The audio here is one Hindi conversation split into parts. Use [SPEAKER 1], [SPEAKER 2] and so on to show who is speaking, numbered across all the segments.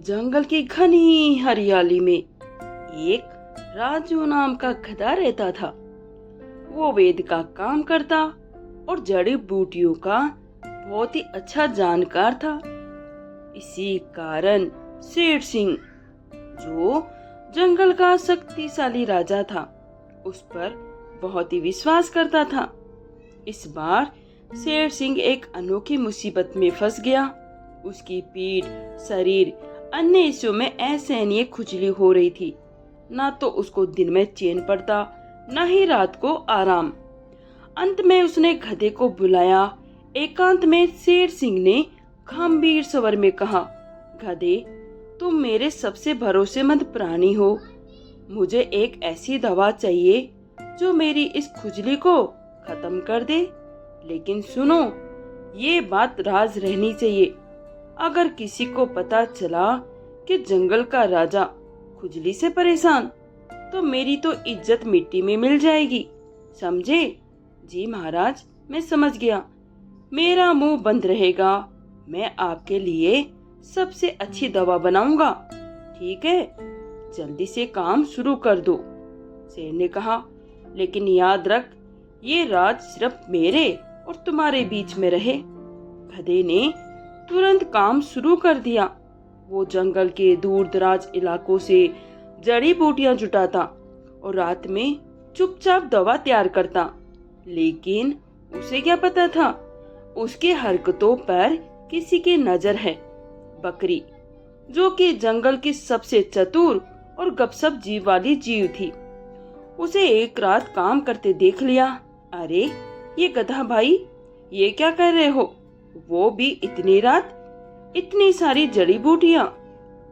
[SPEAKER 1] जंगल की घनी हरियाली में एक राजू नाम का गधा रहता था। वो वेद का काम करता और जड़ी बूटियों का बहुत ही अच्छा जानकार था। इसी कारण शेर सिंह, जो जंगल का शक्तिशाली राजा था, उस पर बहुत ही विश्वास करता था। इस बार शेर सिंह एक अनोखी मुसीबत में फंस गया। उसकी पीठ, शरीर, अन्य हिस्सों में असहनीय खुजली हो रही थी। ना तो उसको दिन में चैन पड़ता, न ही रात को आराम। अंत में उसने गधे को बुलाया। एकांत में शेर सिंह ने गंभीर स्वर में कहा, गधे, तुम मेरे सबसे भरोसेमंद प्राणी हो। मुझे एक ऐसी दवा चाहिए जो मेरी इस खुजली को खत्म कर दे। लेकिन सुनो, ये बात राज रहनी चाहिए। अगर किसी को पता चला कि जंगल का राजा खुजली से परेशान, तो मेरी तो इज्जत मिट्टी में मिल जाएगी। समझे? जी महाराज, मैं समझ गया। मेरा मुंह बंद रहेगा। मैं आपके लिए सबसे अच्छी दवा बनाऊंगा। ठीक है, जल्दी से काम शुरू कर दो, शेर ने कहा। लेकिन याद रख, ये राज सिर्फ मेरे और तुम्हारे बीच में रहे। गधे ने तुरंत काम शुरू कर दिया। वो जंगल के दूर दराज इलाकों से जड़ी बूटियां जुटाता और रात में चुपचाप दवा तैयार करता। लेकिन उसे क्या पता था, उसकी हरकतों पर किसी की नजर है। बकरी, जो कि जंगल की सबसे चतुर और गपसप जीव वाली जीव थी, उसे एक रात काम करते देख लिया। अरे ये गधा भाई, ये क्या कर रहे हो? वो भी इतनी रात, इतनी सारी जड़ी बूटियां,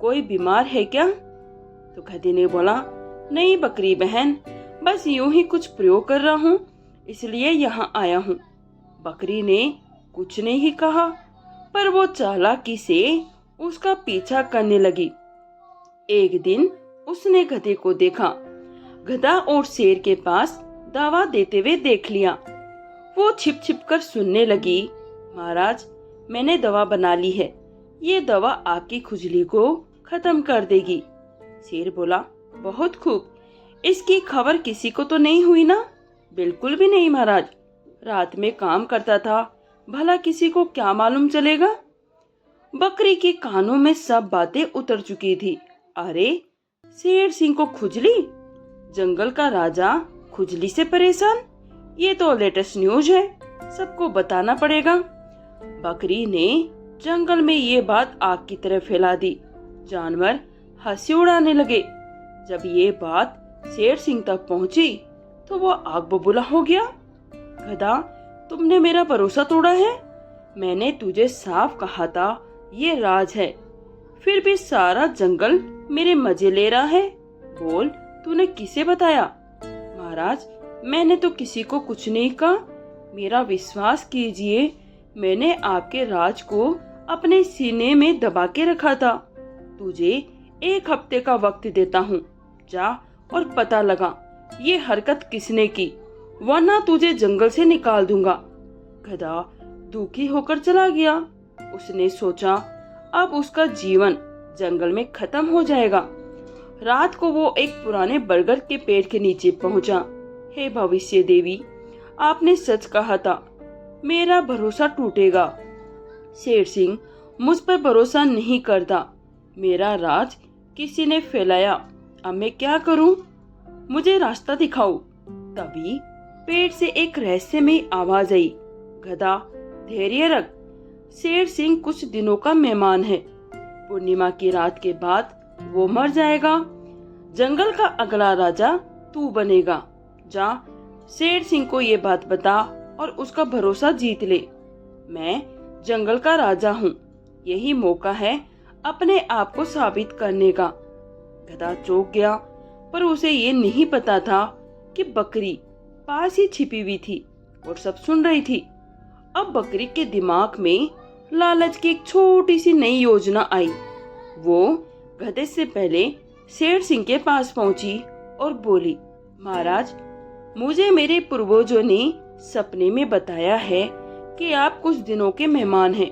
[SPEAKER 1] कोई बीमार है क्या? तो गधे ने बोला, नहीं बकरी बहन, बस यूं ही कुछ प्रयोग कर रहा हूँ, इसलिए यहाँ आया हूँ। बकरी ने कुछ नहीं कहा, पर वो चालाकी से उसका पीछा करने लगी। एक दिन उसने गधे को देखा। गधा और शेर के पास दवा देते हुए देख लिया। वो छिप छिप कर सुनने लगी, महाराज, मैंने दवा बना ली है। ये दवा आपकी खुजली को खत्म कर देगी। शेर बोला, बहुत खूब। इसकी खबर किसी को तो नहीं हुई ना? बिल्कुल भी नहीं महाराज। रात में काम करता था, भला किसी को क्या मालूम चलेगा? बकरी के कानों में सब बातें उतर चुकी थी। अरे, शेर सिंह को खुजली? जंगल का राजा खुजली से परेशान? ये तो लेटेस्ट न्यूज है, सबको बताना पड़ेगा। बकरी ने जंगल में ये बात आग की तरह फैला दी। जानवर हंसी उड़ाने लगे। जब ये बात शेर सिंह तक पहुंची तो वो आग बबूला हो गया। गधा, तुमने मेरा भरोसा तोड़ा है। मैंने तुझे साफ कहा था ये राज है, फिर भी सारा जंगल मेरे मजे ले रहा है। बोल, तूने किसे बताया? महाराज, मैंने तो किसी को कुछ नहीं कहा। मेरा विश्वास कीजिए, मैंने आपके राज को अपने सीने में दबा के रखा था। तुझे 1 हफ्ते का वक्त देता हूँ। जा और पता लगा ये हरकत किसने की, वरना तुझे जंगल से निकाल दूंगा। गधा दुखी होकर चला गया। उसने सोचा अब उसका जीवन जंगल में खत्म हो जाएगा। रात को वो एक पुराने बरगद के पेड़ के नीचे पहुंचा। हे भविष्य देवी, आपने सच कहा था, मेरा भरोसा टूटेगा। शेर सिंह मुझ पर भरोसा नहीं करता। मेरा राज किसी ने फैलाया। अब मैं क्या करूं? मुझे रास्ता दिखाओ। तभी पेड़ से एक रहस्यमयी आवाज आई, गधा, धैर्य रख। शेर सिंह कुछ दिनों का मेहमान है। पूर्णिमा की रात के बाद वो मर जाएगा। जंगल का अगला राजा तू बनेगा। जा, शेर सिंह को ये बात बता और उसका भरोसा जीत ले। मैं जंगल का राजा हूँ। यही मौका है अपने आप को साबित करने का। गधा चौंक गया, पर उसे ये नहीं पता था कि बकरी पास ही छिपी हुई थी और सब सुन रही थी। अब बकरी के दिमाग में लालच की एक छोटी सी नई योजना आई। वो गधे से पहले शेर सिंह के पास पहुंची और बोली, महाराज, मुझे मेरे पूर्वजों ने सपने में बताया है कि आप कुछ दिनों के मेहमान हैं।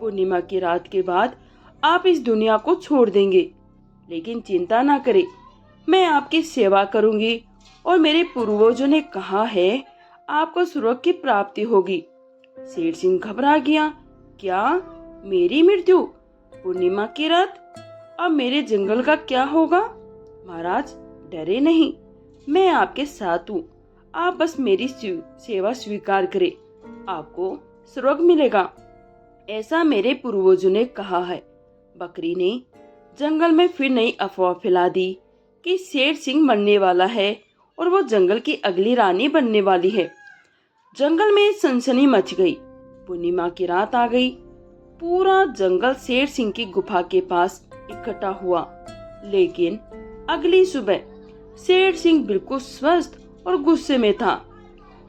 [SPEAKER 1] पूर्णिमा की रात के बाद आप इस दुनिया को छोड़ देंगे, लेकिन चिंता ना करें, मैं आपकी सेवा करूंगी और मेरे पूर्वजों ने कहा है आपको स्वर्ग की प्राप्ति होगी। शेर सिंह घबरा गया। क्या? मेरी मृत्यु? पूर्णिमा की रात? अब मेरे जंगल का क्या होगा? महाराज डरे नहीं, मैं आपके साथ हूँ। आप बस मेरी सेवा स्वीकार करें, आपको स्वर्ग मिलेगा, ऐसा मेरे पूर्वजों ने कहा है। बकरी ने जंगल में फिर नई अफवाह फैला दी कि शेर सिंह मरने वाला है और वो जंगल की अगली रानी बनने वाली है। जंगल में सनसनी मच गई। पूर्णिमा की रात आ गई। पूरा जंगल शेर सिंह की गुफा के पास इकट्ठा हुआ। लेकिन अगली सुबह शेर सिंह बिल्कुल स्वस्थ और गुस्से में था।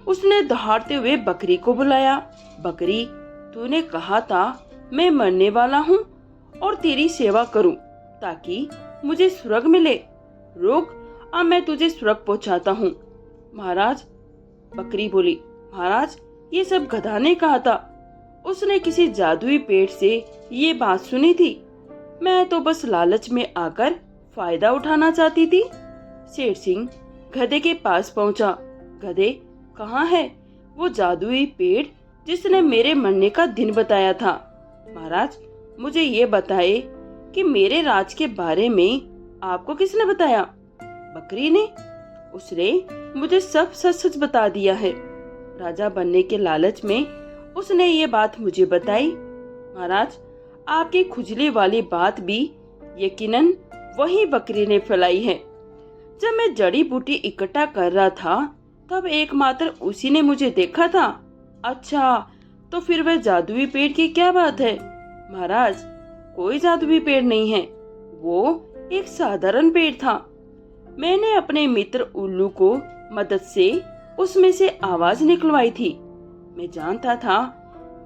[SPEAKER 1] उसने दहाड़ते हुए बकरी को बुलाया। बकरी, तूने कहा था मैं मरने वाला हूँ और तेरी सेवा करूँ ताकि मुझे स्वर्ग मिले। रुक, अब मैं तुझे स्वर्ग पहुँचाता हूँ। महाराज, बकरी बोली, महाराज ये सब गधा ने कहा था। उसने किसी जादुई पेड़ से ये बात सुनी थी। मैं तो बस लालच में आकर फायदा उठाना चाहती थी। शेर सिंह गधे के पास पहुंचा। गधे, कहाँ है वो जादुई पेड़ जिसने मेरे मरने का दिन बताया था? महाराज, मुझे ये बताए कि मेरे राज के बारे में आपको किसने बताया? बकरी ने। उसने मुझे सब सच सच बता दिया है। राजा बनने के लालच में उसने ये बात मुझे बताई। महाराज, आपकी खुजली वाली बात भी यकीनन वही बकरी ने फैलाई है। जब मैं जड़ी बूटी इकट्ठा कर रहा था तब एकमात्र उसी ने मुझे देखा था। अच्छा, तो फिर वह जादुई पेड़ की क्या बात है? महाराज, कोई जादुई पेड़ नहीं है, वो एक साधारण पेड़ था। मैंने अपने मित्र उल्लू को मदद से उसमें से आवाज निकलवाई थी। मैं जानता था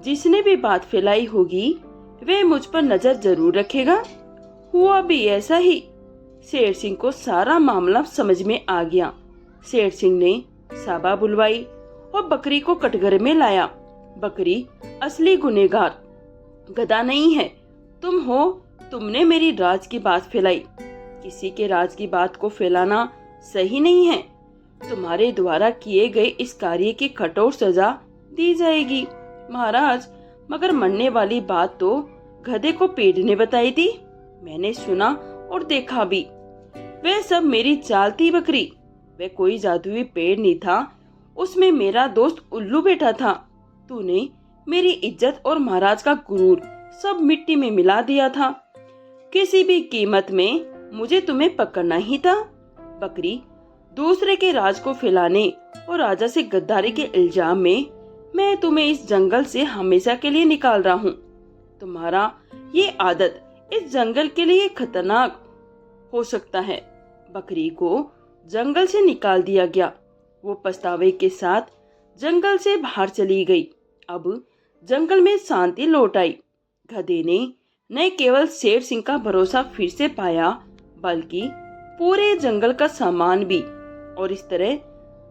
[SPEAKER 1] जिसने भी बात फैलाई होगी वह मुझ पर नजर जरूर रखेगा। हुआ भी ऐसा ही। शेर सिंह को सारा मामला समझ में आ गया। शेर सिंह ने साबा बुलवाई और बकरी को कटघरे में लाया। बकरी असली गुनहगार गधा नहीं है, तुम हो। तुमने मेरी राज की बात फैलाई। किसी के राज की बात को फैलाना सही नहीं है। तुम्हारे द्वारा किए गए इस कार्य की कठोर सजा दी जाएगी। महाराज, मगर मरने वाली बात तो गधे को पेड़ ने बताई थी। मैंने सुना और देखा भी। वह सब मेरी चाल थी बकरी। वह कोई जादुई पेड़ नहीं था, उसमें मेरा दोस्त उल्लू बैठा था। तूने मेरी इज्जत और महाराज का गुरूर सब मिट्टी में मिला दिया था। किसी भी कीमत में मुझे तुम्हें पकड़ना ही था। बकरी, दूसरे के राज को फैलाने और राजा से गद्दारी के इल्जाम में मैं तुम्हें इस जंगल से हमेशा के लिए निकाल रहा हूँ। तुम्हारा ये आदत इस जंगल के लिए खतरनाक हो सकता है। बकरी को जंगल से निकाल दिया गया। वो पछतावे के साथ जंगल से बाहर चली गई। अब जंगल में शांति लौट आई। गधे ने न केवल शेर सिंह का भरोसा फिर से पाया बल्कि पूरे जंगल का सामान भी। और इस तरह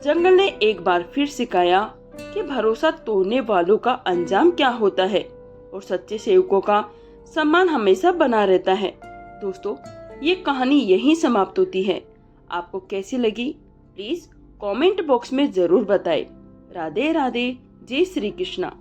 [SPEAKER 1] जंगल ने एक बार फिर सिखाया कि भरोसा तोड़ने वालों का अंजाम क्या होता है और सच्चे सेवकों का सम्मान हमेशा बना रहता है। दोस्तों, ये कहानी यहीं समाप्त होती है। आपको कैसी लगी प्लीज कमेंट बॉक्स में जरूर बताएं। राधे राधे, जय श्री कृष्णा।